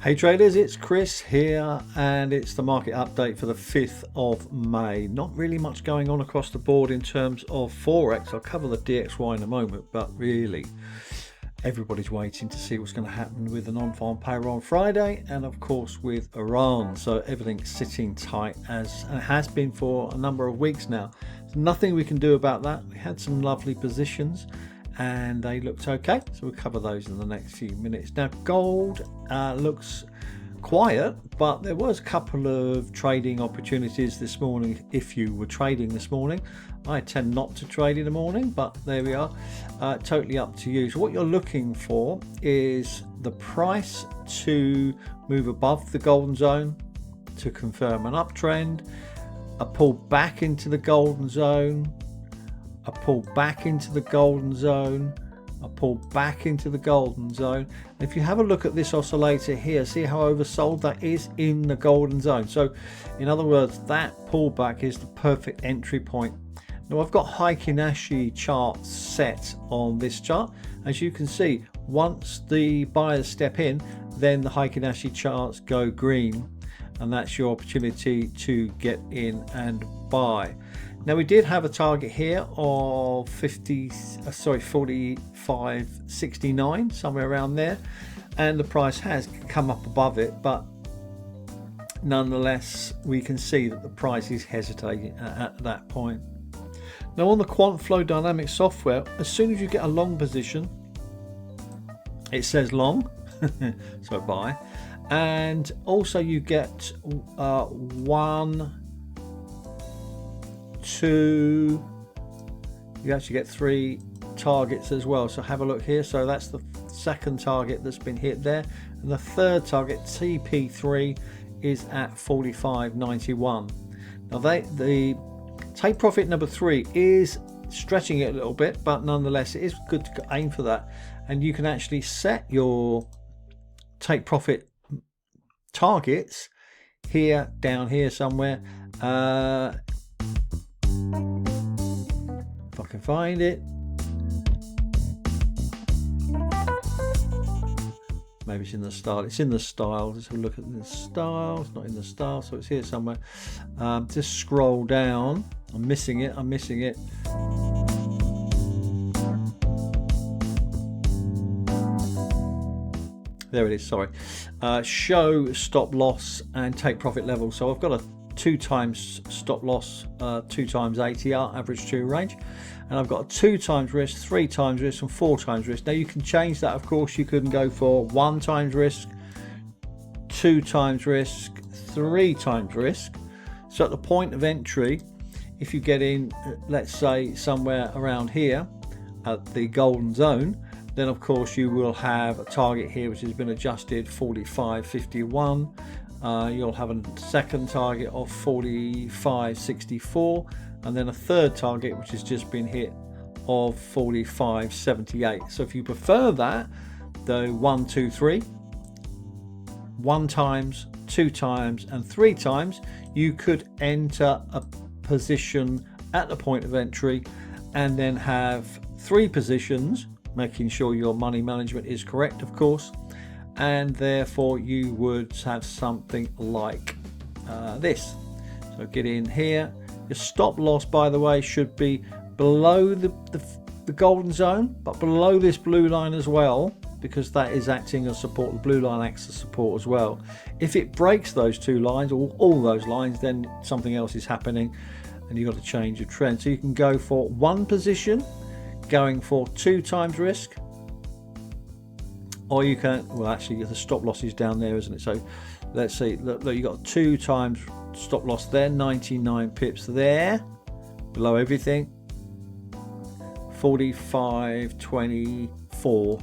Hey traders, it's Chris here and it's the market update for the 5th of May. Not really much going on across the board in terms of forex. I'll cover the DXY in a moment, but really everybody's waiting to see what's going to happen with the non-farm payroll on Friday and of course with Iran. So everything's sitting tight as it has been for a number of weeks now. There's nothing we can do about that. We had some lovely positions and they looked okay, so we'll cover those in the next few minutes. Now gold looks quiet, but there was a couple of trading opportunities this morning if you were trading this morning. I tend not to trade in the morning, but there we are. Totally up to you. So what you're looking for is the price to move above the golden zone to confirm an uptrend, a pull back into the golden zone, a pull back into the golden zone, a pull back into the golden zone. If you have a look at this oscillator here, see how oversold that is in the golden zone. So in other words, that pullback is the perfect entry point. Now I've got Heikin-Ashi charts set on this chart. As you can see, once the buyers step in, then the Heikin-Ashi charts go green, and that's your opportunity to get in and buy. Now we did have a target here of 45.69, somewhere around there, and the price has come up above it, but nonetheless we can see that the price is hesitating at that point. Now on the quant flow dynamic software, as soon as you get a long position, it says long, so buy, and also you get 1, 2, you actually get 3 targets as well. So have a look here. So that's the second target that's been hit there, and the third target, TP3, is at 45.91. Now the take profit number 3 is stretching it a little bit, but nonetheless it is good to aim for that, and you can actually set your take profit targets here, down here somewhere. If I can find it, maybe it's in the style. It's in the style. Let's have a look at the style. It's not in the style, so it's here somewhere. Just scroll down. I'm missing it. There it is. Sorry. Show stop loss and take profit level. So I've got a 2 times stop loss, 2 times ATR, average true range, and I've got a 2 times risk, 3 times risk, and 4 times risk. Now you can change that, of course. You can go for 1 times risk, 2 times risk, 3 times risk. So at the point of entry, if you get in, let's say somewhere around here at the golden zone, then of course you will have a target here which has been adjusted, 45.51. You'll have a second target of 45.64, and then a third target which has just been hit of 45.78. So if you prefer that, the 1, 2, 3, 1 times, 2 times, and 3 times, you could enter a position at the point of entry and then have 3 positions, making sure your money management is correct, of course. And therefore you would have something like this. So get in here. Your stop loss, by the way, should be below the golden zone, but below this blue line as well, because that is acting as support. The blue line acts as support as well. If it breaks those 2 lines, or all those lines, then something else is happening and you've got to change your trend. So you can go for 1 position, going for 2 times risk, or you can, well actually the stop loss is down there, isn't it? So let's see, look, you got 2 times stop loss there, 99 pips there, below everything. 45.24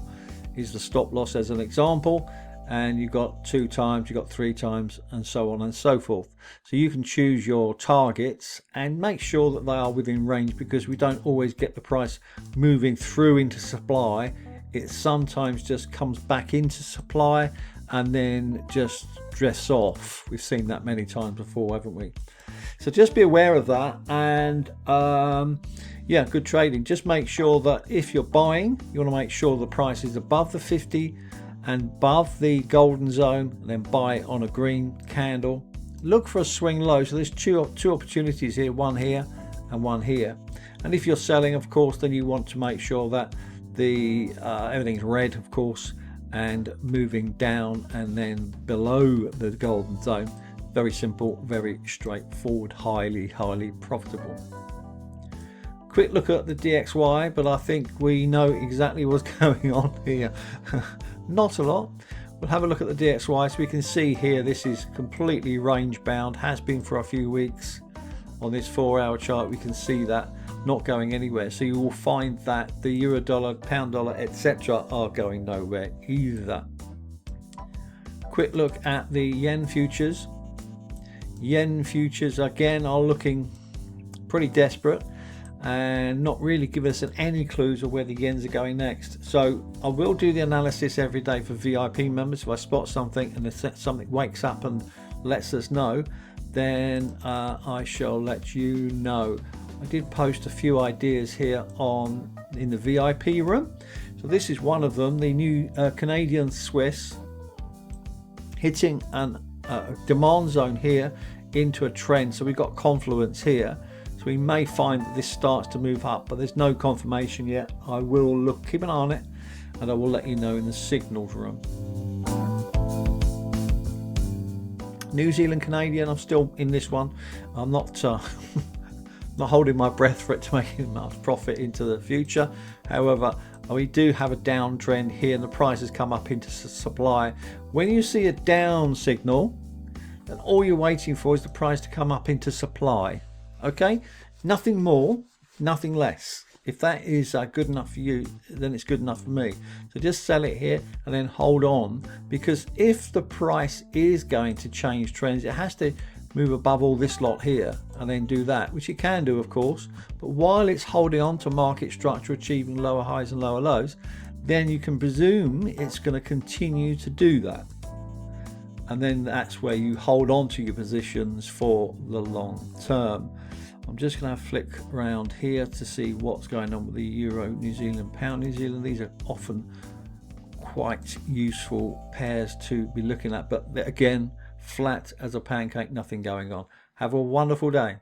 is the stop loss as an example, and you got 2 times, you got 3 times, and so on and so forth. So you can choose your targets and make sure that they are within range, because we don't always get the price moving through into supply. It sometimes just comes back into supply and then just drifts off. We've seen that many times before, haven't we? So just be aware of that, and yeah, good trading. Just make sure that if you're buying, you want to make sure the price is above the 50 and above the golden zone, and then buy on a green candle. Look for a swing low. So there's two opportunities here, one here and one here. And if you're selling, of course, then you want to make sure that the everything's red, of course, and moving down and then below the golden zone. Very simple, very straightforward, highly profitable. Quick look at the DXY, but I think we know exactly what's going on here. Not a lot. We'll have a look at the DXY. So we can see here this is completely range bound, has been for a few weeks. On this 4-hour chart we can see that not going anywhere. So you will find that the euro dollar, pound dollar, etc. are going nowhere either. Quick look at the yen futures. Yen futures again are looking pretty desperate and not really give us any clues of where the yens are going next. So I will do the analysis every day for VIP members. If I spot something and if something wakes up and lets us know, then I shall let you know. I did post a few ideas here in the VIP room. So this is one of them, the new Canadian Swiss hitting a demand zone here into a trend. So we've got confluence here. So we may find that this starts to move up, but there's no confirmation yet. I will keep an eye on it, and I will let you know in the signals room. New Zealand Canadian, I'm still in this one. I'm not not holding my breath for it to make much profit into the future. However, we do have a downtrend here, and the price has come up into supply. When you see a down signal, then all you're waiting for is the price to come up into supply. Okay, nothing more, nothing less. If that is good enough for you, then it's good enough for me. So just sell it here and then hold on, because if the price is going to change trends, it has to move above all this lot here and then do that, which it can do, of course. But while it's holding on to market structure, achieving lower highs and lower lows, then you can presume it's going to continue to do that. And then that's where you hold on to your positions for the long term. I'm just going to flick around here to see what's going on with the euro, New Zealand, pound New Zealand. These are often quite useful pairs to be looking at, but again, flat as a pancake, nothing going on. Have a wonderful day.